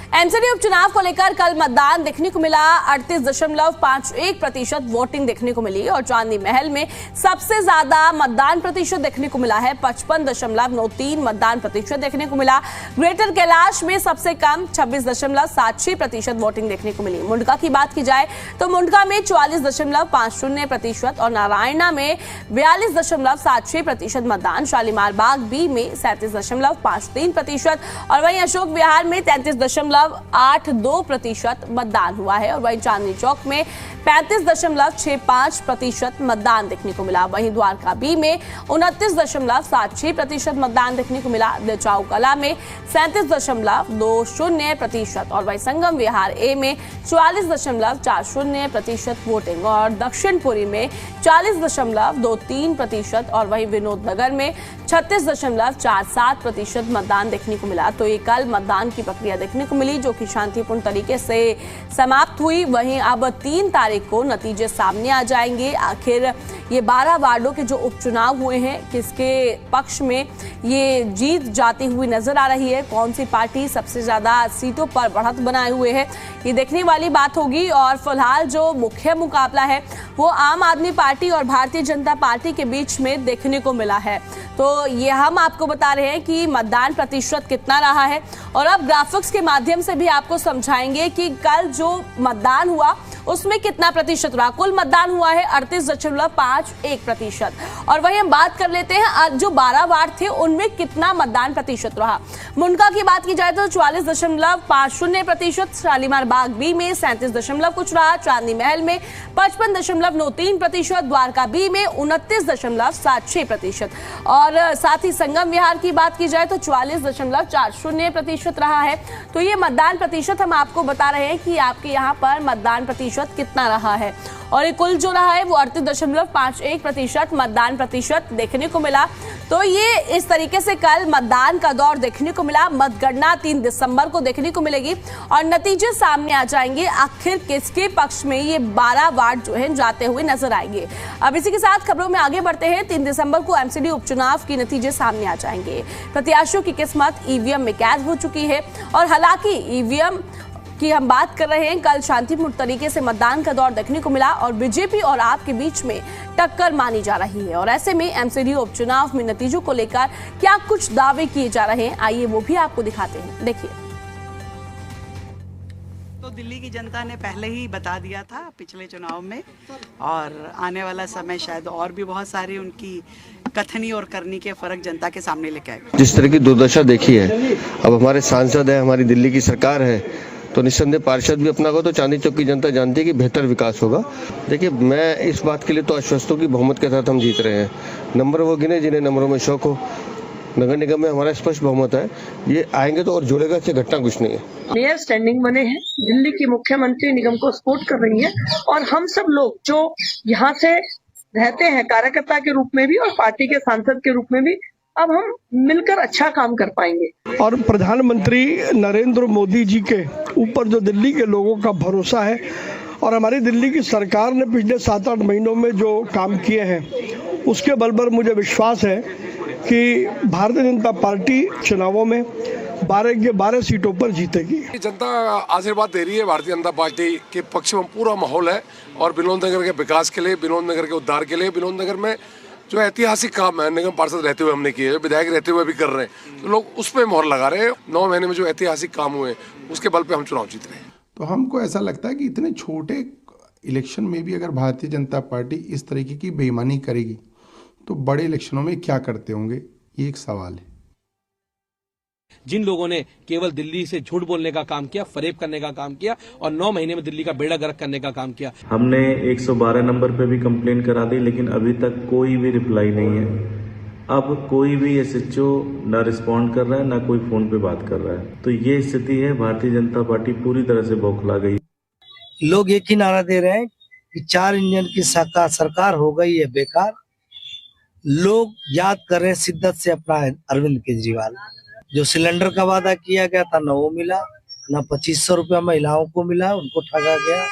MCD उपचुनाव को लेकर कल मतदान देखने को मिला। 38.51% वोटिंग देखने को मिली और चांदनी महल में सबसे ज्यादा मतदान प्रतिशत देखने को मिला है। 55.93 मतदान प्रतिशत देखने को मिला। ग्रेटर कैलाश में सबसे कम 26.76% वोटिंग देखने को मिली। मुंडका की बात की जाए तो मुंडका में 44.50% और नारायणा में 42.76% मतदान। शालीमार बाग बी में 37.53% और वहीं अशोक विहार में 33.82% मतदान हुआ है और वहीं चांदनी चौक में 35.65% मतदान देखने को मिला। वहीं द्वारका बी में 29.76% मतदान देखने को मिला। देचाऊ कला में 37.20% और वहीं संगम विहार ए में 44.40% वोटिंग और दक्षिणपुरी में 40.23% और वहीं विनोद नगर में 36.47% मतदान देखने को मिला। तो ये कल मतदान की प्रक्रिया देखने को मिली जो कि शांतिपूर्ण तरीके से समाप्त हुई। वहीं अब 3 तारीख को नतीजे सामने आ जाएंगे। आखिर ये 12 वार्डों के जो उपचुनाव हुए हैं किसके पक्ष में ये जीत जाती हुई नजर आ रही है, कौन सी पार्टी सबसे ज्यादा सीटों पर बढ़त बनाए हुए है, ये देखने वाली बात होगी। और फिलहाल जो मुख्य मुकाबला है वो आम आदमी पार्टी और भारतीय जनता पार्टी के बीच में देखने को मिला है। तो ये हम आपको बता रहे हैं कि मतदान प्रतिशत कितना रहा है और अब ग्राफिक्स के माध्यम से भी आपको समझाएंगे कि कल जो मतदान हुआ उसमें कितना प्रतिशत रहा। कुल मतदान हुआ है 38.51% और वहीं हम बात कर लेते हैं जो 12 वार्ड थे उनमें कितना मतदान प्रतिशत रहा। मुंडका की बात की जाए तो 44.50%, शालीमार बाग बी में 37 कुछ रहा, चांदनी महल में 55.93%, द्वारका बी में 29.76% और साथ ही संगम विहार की बात की जाए तो 44.40% रहा है। तो ये मतदान प्रतिशत हम आपको बता रहे हैं कि आपके यहाँ पर मतदान प्रतिशत कितना रहा है और ये कुल जो रहा है वो 38.51% मतदान प्रतिशत देखने को मिला। तो ये इस तरीके से कल मतदान का दौर देखने को मिला। मतगणना 3 दिसंबर को देखने को मिलेगी और नतीजे सामने आ जाएंगे। आखिर किसके पक्ष में ये 12 वार्ड जो है जाते हुए नजर आएंगे। अब इसी के साथ खबरों में आगे बढ़ते हैं। 3 दिसंबर को एमसीडी उपचुनाव के नतीजे सामने आ जाएंगे। प्रत्याशियों की किस्मत ईवीएम में कैद हो चुकी है और हालांकि ईवीएम की हम बात कर रहे हैं, कल शांतिपूर्ण तरीके से मतदान का दौर देखने को मिला और बीजेपी और आप के बीच में टक्कर मानी जा रही है। और ऐसे में एमसीडी उपचुनाव में नतीजों को लेकर क्या कुछ दावे किए जा रहे हैं, आइए वो भी आपको दिखाते हैं। देखिए, तो दिल्ली की जनता ने पहले ही बता दिया था पिछले चुनाव में और आने वाला समय शायद और भी बहुत सारी उनकी कथनी और करनी के फर्क जनता के सामने लेके आएगा। जिस तरह की दुर्दशा देखी है, अब हमारे सांसद है, हमारी दिल्ली की सरकार है, तो निस्संदेह पार्षद भी अपना को तो चांदनी चौक की जनता जानती है कि बेहतर विकास होगा। देखिए, मैं इस बात के लिए तो आश्वस्त हूं कि बहुमत के साथ हम जीत रहे हैं। नंबर वो गिने जिन्हें नंबरों में शौक हो। नगर निगम में हमारा स्पष्ट बहुमत है, ये आएंगे तो और जुड़ेगा, इससे घटना कुछ नहीं है। मेयर स्टैंडिंग बने हैं, दिल्ली की मुख्यमंत्री निगम को सपोर्ट कर रही है और हम सब लोग जो यहाँ से रहते हैं कार्यकर्ता के रूप में भी और पार्टी के सांसद के रूप में भी, अब हम मिलकर अच्छा काम कर पाएंगे। और प्रधानमंत्री नरेंद्र मोदी जी के ऊपर जो दिल्ली के लोगों का भरोसा है और हमारी दिल्ली की सरकार ने पिछले 7-8 महीनों में जो काम किए हैं उसके बल पर मुझे विश्वास है कि भारतीय जनता पार्टी चुनावों में 12 के 12 सीटों पर जीतेगी। जनता आशीर्वाद दे रही है भारतीय जनता पार्टी के पक्ष में, पूरा माहौल है और विनोद नगर के विकास के लिए, विनोद नगर के उद्धार के लिए, विनोद नगर में जो ऐतिहासिक काम है निगम पार्षद रहते हुए हमने किए, विधायक रहते हुए भी कर रहे हैं, तो लोग उस पर मोहर लगा रहे हैं। 9 महीने में जो ऐतिहासिक काम हुए उसके बल पे हम चुनाव जीत रहे हैं। तो हमको ऐसा लगता है कि इतने छोटे इलेक्शन में भी अगर भारतीय जनता पार्टी इस तरीके की बेईमानी करेगी तो बड़े इलेक्शनों में क्या करते होंगे, ये एक सवाल है। जिन लोगों ने केवल दिल्ली से झूठ बोलने का काम किया, फरेब करने का काम किया और 9 महीने में दिल्ली का बेड़ा गर्क करने का काम किया। हमने 112 नंबर पे भी कंप्लेन करा दी लेकिन अभी तक कोई भी रिप्लाई नहीं है। अब कोई भी एसएचओ ना रिस्पॉन्ड कर रहा है, ना कोई फोन पे बात कर रहा है। तो ये स्थिति है, भारतीय जनता पार्टी पूरी तरह से बौखला गई। लोग एक ही नारा दे रहे हैं कि 4 इंजन की सरकार हो गई है बेकार। लोग याद कर रहे हैं शिद्दत से अपना अरविंद केजरीवाल। जो सिलेंडर का वादा किया गया था न वो मिला, न 2500 रुपया महिलाओं को मिला, उनको ठगा गया।